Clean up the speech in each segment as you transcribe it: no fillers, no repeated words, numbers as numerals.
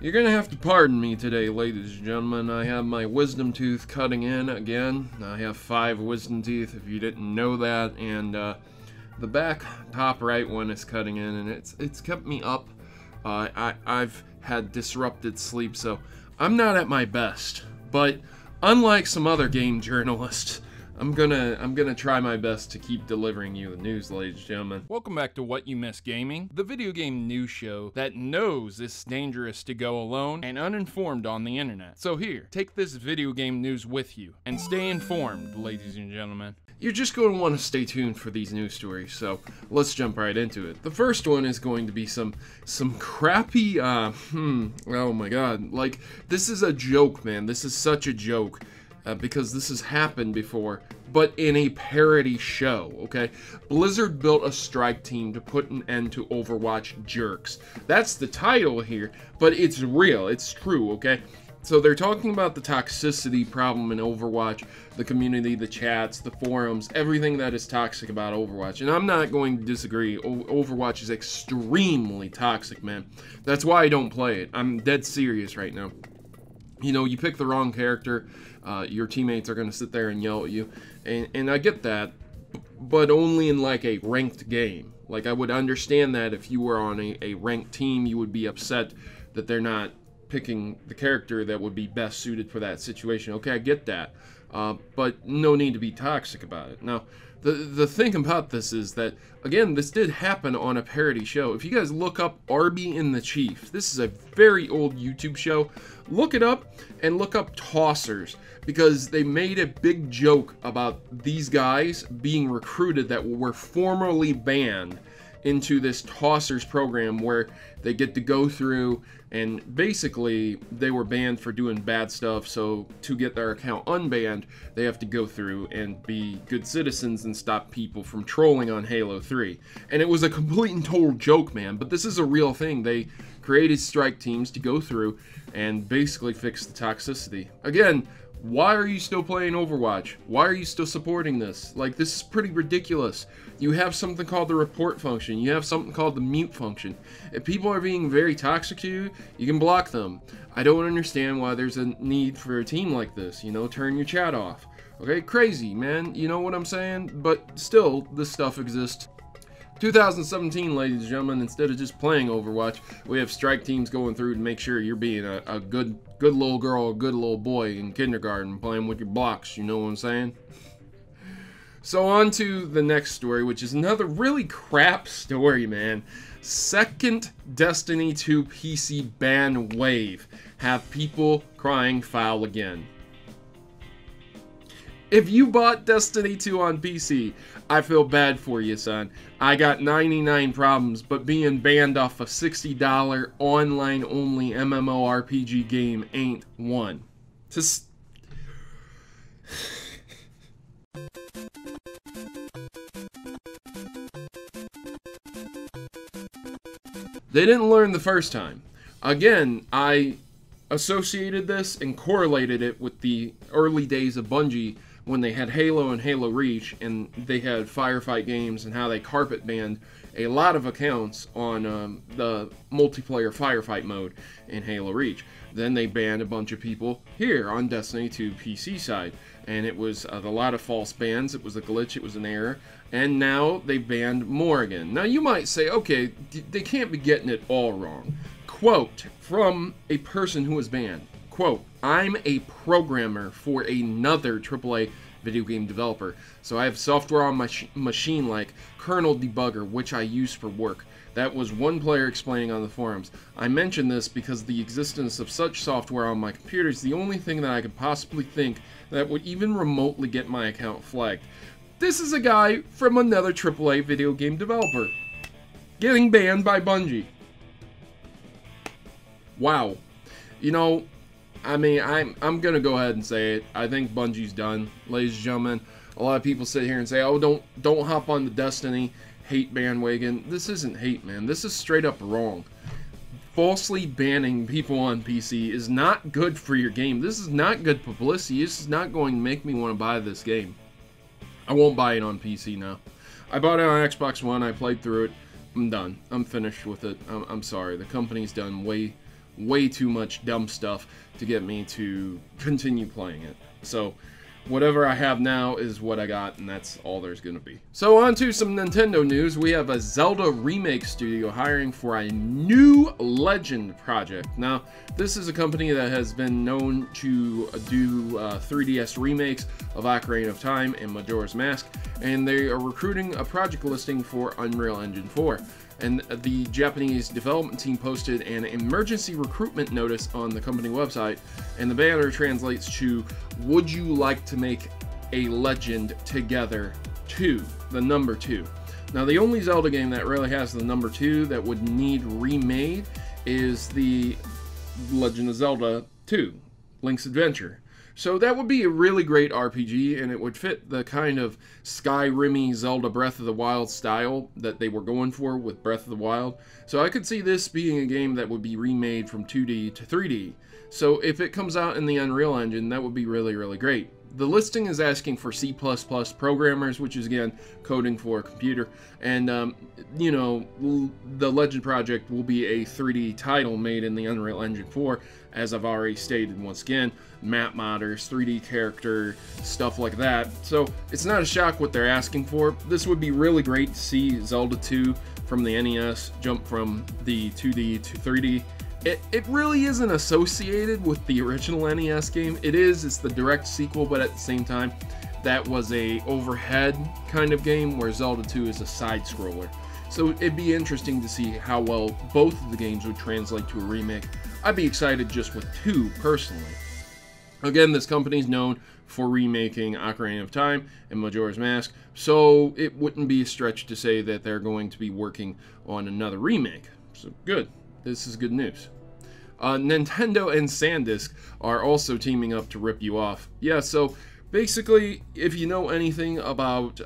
You're gonna have to pardon me today, ladies and gentlemen. I have my wisdom tooth cutting in again. I have 5 wisdom teeth, if you didn't know that, and the back top right one is cutting in, and it's kept me up. I've had disrupted sleep, so I'm not at my best. But unlike some other game journalists, I'm gonna try my best to keep delivering you the news, ladies and gentlemen. Welcome back to What You Missed Gaming, the video game news show that knows it's dangerous to go alone and uninformed on the internet. So here, take this video game news with you and stay informed, ladies and gentlemen. You're just going to want to stay tuned for these news stories, so let's jump right into it. The first one is going to be some crappy, oh my god, like, this is a joke, man. This is such a joke. Because this has happened before, but in a parody show, okay? Blizzard built a strike team to put an end to Overwatch jerks. That's the title here, but it's real, it's true, okay? So they're talking about the toxicity problem in Overwatch, the community, the chats, the forums, everything that is toxic about Overwatch. And I'm not going to disagree, Overwatch is extremely toxic, man. That's why I don't play it. I'm dead serious right now. You know, you pick the wrong character, your teammates are going to sit there and yell at you, and I get that, but only in like a ranked game. Like, I would understand that if you were on a ranked team, you would be upset that they're not picking the character that would be best suited for that situation. Okay, I get that, but no need to be toxic about it. Now, the thing about this is that, again, this did happen on a parody show. If you guys look up Arby and the Chief, this is a very old YouTube show. Look it up and look up Tossers, because they made a big joke about these guys being recruited that were formerly banned into this Tossers program where they get to go through, and basically they were banned for doing bad stuff, so to get their account unbanned, they have to go through and be good citizens and stop people from trolling on Halo 3. And it was a complete and total joke, man, but this is a real thing. They created strike teams to go through and basically fix the toxicity. Again, why are you still playing Overwatch? Why are you still supporting this? Like, this is pretty ridiculous. You have something called the report function. You have something called the mute function. If people are being very toxic to you, you can block them. I don't understand why there's a need for a team like this. You know, turn your chat off. Okay, crazy, man. You know what I'm saying? But still, this stuff exists. 2017, ladies and gentlemen, instead of just playing Overwatch, we have strike teams going through to make sure you're being a good little girl, a good little boy in kindergarten, playing with your blocks, you know what I'm saying? So on to the next story, which is another really crap story, man. Second Destiny 2 PC ban wave. Have people crying foul again. If you bought Destiny 2 on PC, I feel bad for you, son. I got 99 problems, but being banned off a $60 online-only MMORPG game ain't one. Just... They didn't learn the first time. Again, I associated this and correlated it with the early days of Bungie when they had Halo and Halo Reach, and they had Firefight games, and how they carpet banned a lot of accounts on the multiplayer Firefight mode in Halo Reach. Then they banned a bunch of people here on Destiny 2 PC side, and it was a lot of false bans. It was a glitch, it was an error, and now they banned more again. Now you might say, okay, they can't be getting it all wrong. Quote from a person who was banned. Quote, I'm a programmer for another AAA video game developer, so I have software on my machine like kernel debugger, which I use for work. That was one player explaining on the forums. I mention this because the existence of such software on my computer is the only thing that I could possibly think that would even remotely get my account flagged. This is a guy from another AAA video game developer getting banned by Bungie. Wow. You know, I mean, I'm gonna go ahead and say it. I think Bungie's done, ladies and gentlemen. A lot of people sit here and say, "Oh, don't hop on the Destiny hate bandwagon." This isn't hate, man. This is straight up wrong. Falsely banning people on PC is not good for your game. This is not good publicity. This is not going to make me want to buy this game. I won't buy it on PC now. I bought it on Xbox One. I played through it. I'm done. I'm finished with it. I'm sorry. The company's done way way too much dumb stuff to get me to continue playing it. So whatever I have now is what I got, and that's all there's going to be. So on to some Nintendo news. We have a Zelda remake studio hiring for a new Legend project. Now, this is a company that has been known to do 3DS remakes of Ocarina of Time and Majora's Mask, and they are recruiting a project listing for Unreal Engine 4. And the Japanese development team posted an emergency recruitment notice on the company website, and the banner translates to, "Would you like to make a Legend together 2?" The number 2. Now, the only Zelda game that really has the number 2 that would need remade is the Legend of Zelda 2, Link's Adventure. So that would be a really great RPG, and it would fit the kind of Skyrim-y Zelda Breath of the Wild style that they were going for with Breath of the Wild. So I could see this being a game that would be remade from 2D to 3D. So if it comes out in the Unreal Engine, that would be really, really great. The listing is asking for C++ programmers, which is, again, coding for a computer. And, you know, the Legend project will be a 3D title made in the Unreal Engine 4, as I've already stated once again. Map modders, 3D character, stuff like that. So it's not a shock what they're asking for. This would be really great to see Zelda 2 from the NES jump from the 2D to 3D. It really isn't associated with the original NES game. It's the direct sequel, but at the same time, that was a overhead kind of game, where Zelda 2 is a side-scroller. So it'd be interesting to see how well both of the games would translate to a remake. I'd be excited just with 2, personally. Again, this company's known for remaking Ocarina of Time and Majora's Mask, so it wouldn't be a stretch to say that they're going to be working on another remake. So good. This is good news. Nintendo and Sandisk are also teaming up to rip you off. Yeah, so basically, if you know anything about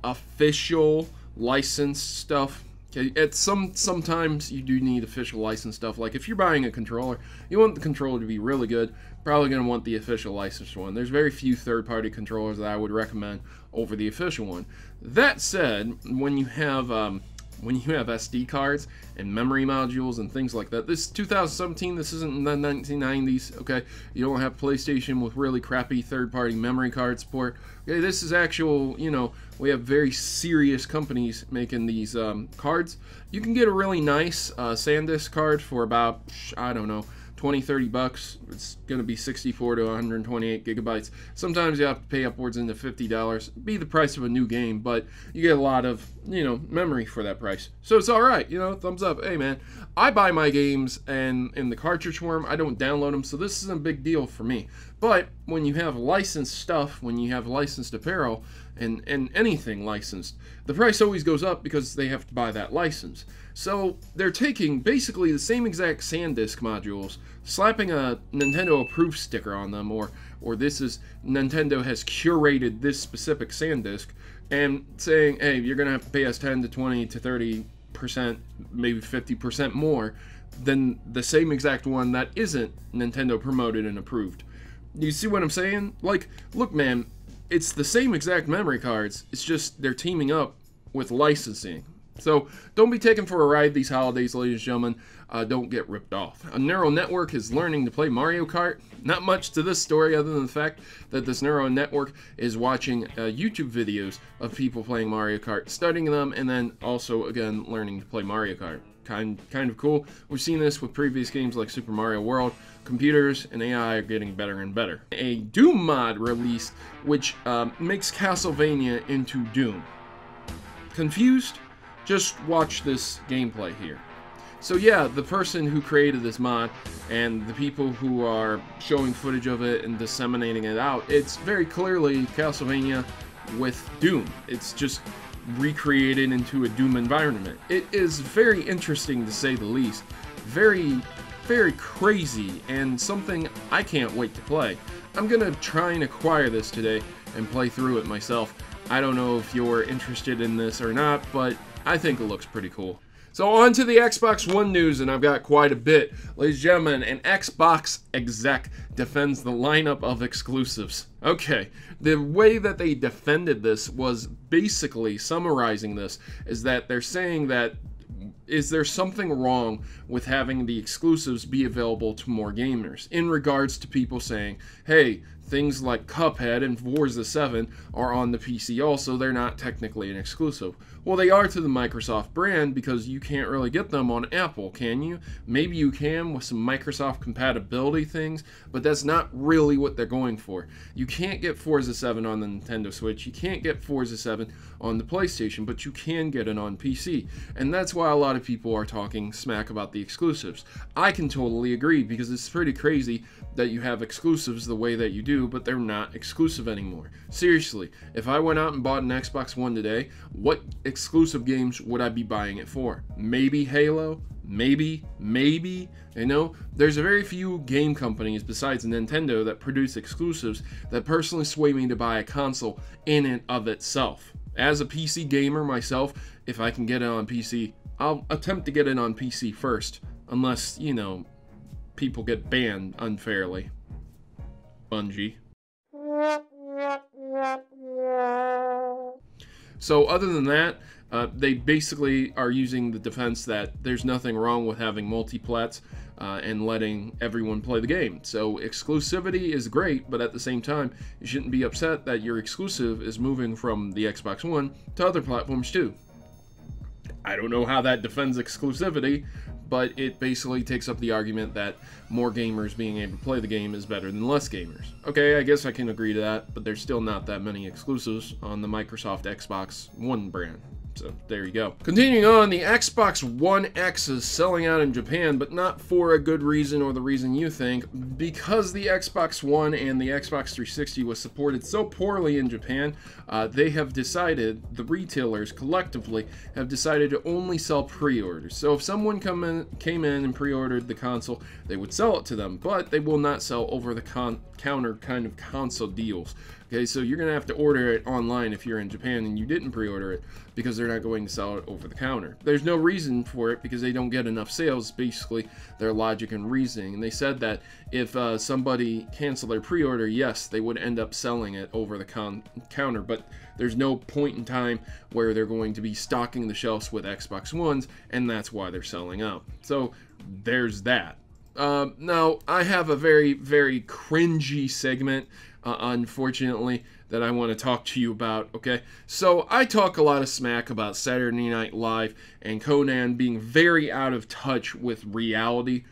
official licensed stuff, okay, sometimes you do need official licensed stuff. Like if you're buying a controller, you want the controller to be really good. Probably going to want the official licensed one. There's very few third-party controllers that I would recommend over the official one. That said, when you have SD cards and memory modules and things like that. This is 2017, this isn't the 1990s, okay? You don't have PlayStation with really crappy third-party memory card support. Okay, this is actual, you know, we have very serious companies making these cards. You can get a really nice Sandisk card for about, I don't know, 20-30 bucks. It's going to be 64 to 128 gigabytes. Sometimes you have to pay upwards into $50. Be the price of a new game, but you get a lot of, you know, memory for that price. So it's all right, you know, thumbs up. Hey man, I buy my games and in the cartridge form. I don't download them, so this isn't a big deal for me. But when you have licensed stuff, when you have licensed apparel and anything licensed, the price always goes up because they have to buy that license. So they're taking basically the same exact Sandisk modules, slapping a Nintendo approved sticker on them, or this is Nintendo has curated this specific Sandisk, and saying, hey, you're gonna have to pay us 10 to 20 to 30%, maybe 50% more than the same exact one that isn't Nintendo promoted and approved. You see what I'm saying? Like, look man, it's the same exact memory cards, it's just they're teaming up with licensing. So don't be taken for a ride these holidays, ladies and gentlemen. Don't get ripped off. A neural network is learning to play Mario Kart. Not much to this story other than the fact that this neural network is watching YouTube videos of people playing Mario Kart, studying them, and then also, again, learning to play Mario Kart. Kind of cool. We've seen this with previous games like Super Mario World. Computers and AI are getting better and better. A Doom mod released which makes Castlevania into Doom. Confused? Just watch this gameplay here. So yeah, the person who created this mod and the people who are showing footage of it and disseminating it out, it's very clearly Castlevania with Doom. It's just recreated into a Doom environment. It is very interesting to say the least. Very, very crazy, and something I can't wait to play. I'm gonna try and acquire this today and play through it myself. I don't know if you're interested in this or not, but I think it looks pretty cool. So on to the Xbox One news, and I've got quite a bit. Ladies and gentlemen, an Xbox exec defends the lineup of exclusives. Okay, the way that they defended this was basically summarizing this, is that they're saying that Is there something wrong with having the exclusives be available to more gamers? In regards to people saying, hey, things like Cuphead and Forza 7 are on the PC also, they're not technically an exclusive. Well, they are to the Microsoft brand because you can't really get them on Apple, can you? Maybe you can with some Microsoft compatibility things, but that's not really what they're going for. You can't get Forza 7 on the Nintendo Switch, you can't get Forza 7 on the PlayStation, but you can get it on PC. And that's why a lot of people are talking smack about the exclusives. I can totally agree, because it's pretty crazy that you have exclusives the way that you do, but they're not exclusive anymore. Seriously, if I went out and bought an Xbox One today, what exclusive games would I be buying it for? Maybe Halo? Maybe, you know? There's a very few game companies besides Nintendo that produce exclusives that personally sway me to buy a console in and of itself. As a PC gamer myself, if I can get it on PC, I'll attempt to get it on PC first, unless, you know, people get banned unfairly. Bungie. So other than that, they basically are using the defense that there's nothing wrong with having multiplats and letting everyone play the game. So exclusivity is great, but at the same time, you shouldn't be upset that your exclusive is moving from the Xbox One to other platforms too. I don't know how that defends exclusivity, but it basically takes up the argument that more gamers being able to play the game is better than less gamers. Okay, I guess I can agree to that, but there's still not that many exclusives on the Microsoft Xbox One brand. So there you go. Continuing on, the Xbox One X is selling out in Japan, but not for a good reason or the reason you think. Because the Xbox One and the Xbox 360 was supported so poorly in Japan, they have decided, the retailers collectively have decided to only sell pre-orders. So if someone came in and pre-ordered the console, they would sell it to them, but they will not sell over-the-counter kind of console deals. Okay, so you're going to have to order it online if you're in Japan and you didn't pre-order it, because they're not going to sell it over the counter. There's no reason for it because they don't get enough sales, basically their logic and reasoning. And they said that if somebody canceled their pre-order, yes, they would end up selling it over the counter, but there's no point in time where they're going to be stocking the shelves with Xbox Ones, and that's why they're selling out. So there's that. Now, I have a very, very cringy segment, unfortunately, that I want to talk to you about, okay? So, I talk a lot of smack about Saturday Night Live and Conan being very out of touch with reality,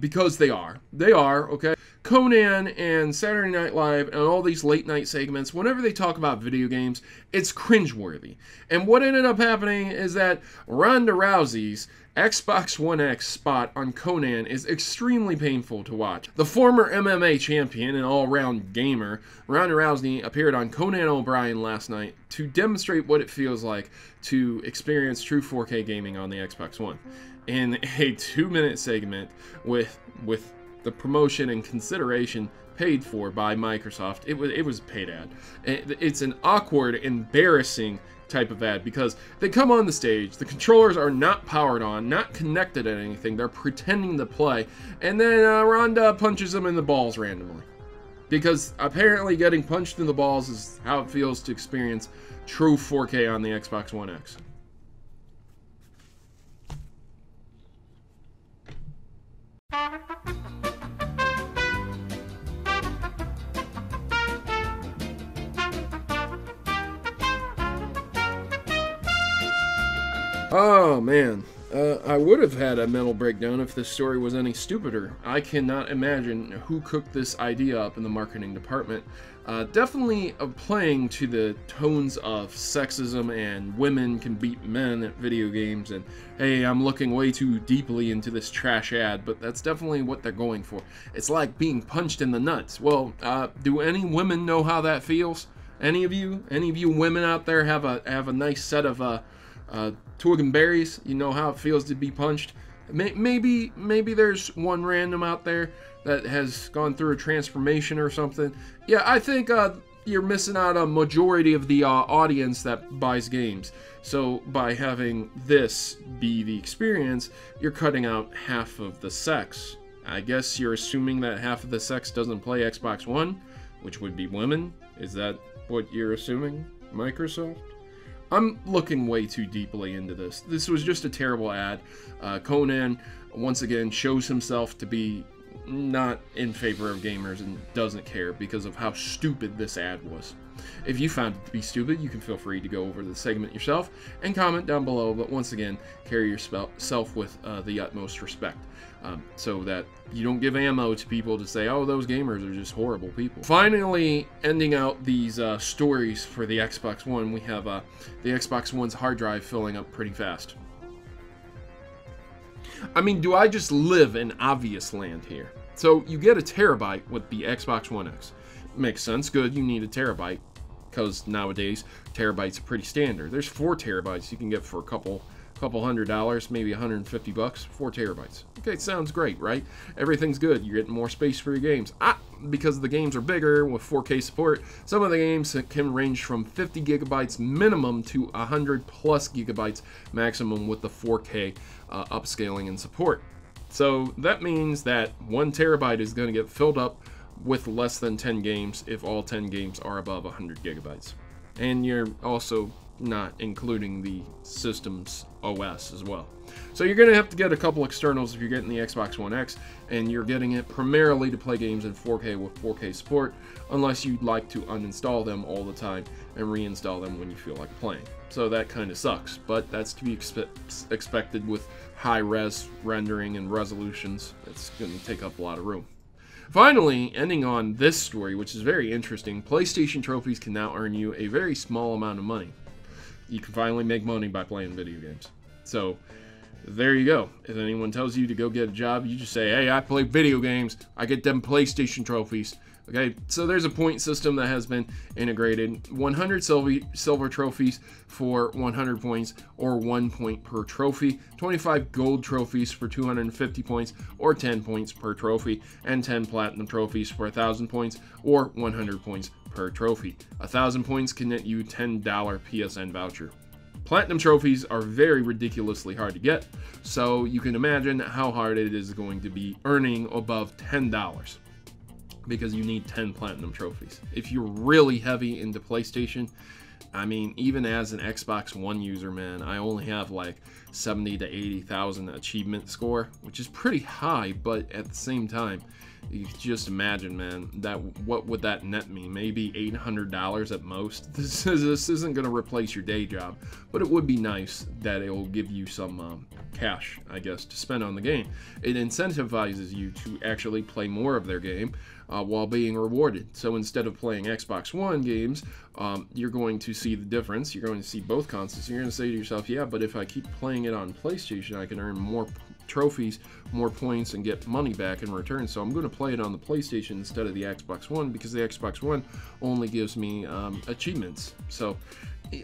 because they are. They are, okay? Conan and Saturday Night Live and all these late night segments, whenever they talk about video games, it's cringeworthy. And what ended up happening is that Ronda Rousey's Xbox One X spot on Conan is extremely painful to watch. The former MMA champion and all-around gamer, Ronda Rousey, appeared on Conan O'Brien last night to demonstrate what it feels like to experience true 4K gaming on the Xbox One. In a 2-minute segment with the promotion and consideration paid for by Microsoft, it was a paid ad. It's an awkward, embarrassing type of ad because they come on the stage, the controllers are not powered on, not connected to anything, they're pretending to play, and then Ronda punches them in the balls randomly. Because apparently getting punched in the balls is how it feels to experience true 4K on the Xbox One X. Oh man, I would have had a mental breakdown if this story was any stupider. I cannot imagine who cooked this idea up in the marketing department. Definitely playing to the tones of sexism and women can beat men at video games, and hey, I'm looking way too deeply into this trash ad, but that's definitely what they're going for. It's like being punched in the nuts. Well, do any women know how that feels? Any of you women out there have a nice set of twig and berries? You know how it feels to be punched? Maybe there's one random out there that has gone through a transformation or something. Yeah, I think you're missing out on a majority of the audience that buys games. So by having this be the experience, you're cutting out half of the sex. I guess you're assuming that half of the sex doesn't play Xbox One, which would be women. Is that what you're assuming, Microsoft? I'm looking way too deeply into this. This was just a terrible ad. Conan, once again, shows himself to be not in favor of gamers and doesn't care because of how stupid this ad was. If you found it to be stupid, you can feel free to go over the segment yourself and comment down below, but once again, carry yourself with the utmost respect, so that you don't give ammo to people to say, oh, those gamers are just horrible people. Finally, ending out these stories for the Xbox One, we have the Xbox One's hard drive filling up pretty fast. I mean, do I just live in obvious land here? So you get a terabyte with the Xbox One X. Makes sense, good, you need a terabyte, because nowadays terabytes are pretty standard. There's 4 terabytes you can get for a couple $100, maybe 150 bucks, 4 terabytes. Okay, sounds great, right? Everything's good. You're getting more space for your games. Because the games are bigger with 4K support, some of the games can range from 50 gigabytes minimum to 100 plus gigabytes maximum with the 4K upscaling and support. So that means that 1 terabyte is going to get filled up with less than 10 games if all 10 games are above 100 gigabytes. And you're also not including the system's OS as well. So you're going to have to get a couple externals if you're getting the Xbox One X, and you're getting it primarily to play games in 4K with 4K support, unless you'd like to uninstall them all the time and reinstall them when you feel like playing. So that kind of sucks, but that's to be expected with high-res rendering and resolutions. It's going to take up a lot of room. Finally, ending on this story, which is very interesting, PlayStation trophies can now earn you a very small amount of money. You can finally make money by playing video games. So, there you go. If anyone tells you to go get a job, you just say, hey, I play video games, I get them PlayStation trophies. Okay, so there's a point system that has been integrated. 100 silver trophies for 100 points, or 1 point per trophy. 25 gold trophies for 250 points, or 10 points per trophy. And 10 platinum trophies for 1,000 points, or 100 points per trophy. 1,000 points can net you $10 PSN voucher. Platinum trophies are very ridiculously hard to get, so you can imagine how hard it is going to be earning above $10. Because you need 10 platinum trophies. If you're really heavy into PlayStation, I mean, even as an Xbox One user, man, I only have like 70 to 80,000 achievement score, which is pretty high, but at the same time, you can just imagine, man, that what would that net me? Maybe $800 at most. This isn't going to replace your day job, but it would be nice that it will give you some cash, I guess, to spend on the game. It incentivizes you to actually play more of their game while being rewarded. So instead of playing Xbox One games, you're going to see the difference. You're going to see both consoles. You're going to say to yourself, yeah, but if I keep playing it on PlayStation, I can earn more trophies, more points, and get money back in return. So I'm going to play it on the PlayStation instead of the Xbox One, because the Xbox One only gives me achievements. So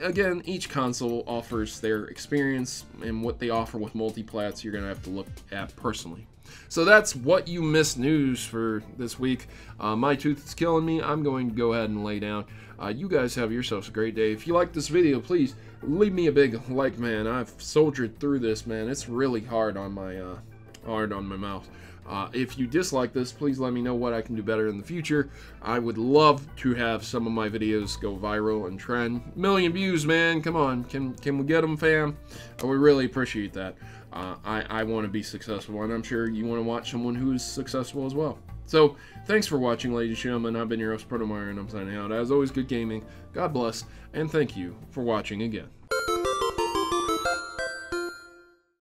again, each console offers their experience, and what they offer with multiplats you're going to have to look at personally. So that's what you missed news for this week. My tooth is killing me. I'm going to go ahead and lay down. You guys have yourselves a great day. If you like this video, please leave me a big like, man. I've soldiered through this, man. It's really hard on my mouth. If you dislike this, please let me know what I can do better in the future. I would love to have some of my videos go viral and trend. 1 million views, man. Come on. Can we get them, fam? I would really appreciate that. I want to be successful, and I'm sure you want to watch someone who is successful as well. So, thanks for watching, ladies and gentlemen. I've been your host, Protomario, and I'm signing out. As always, good gaming, God bless, and thank you for watching again.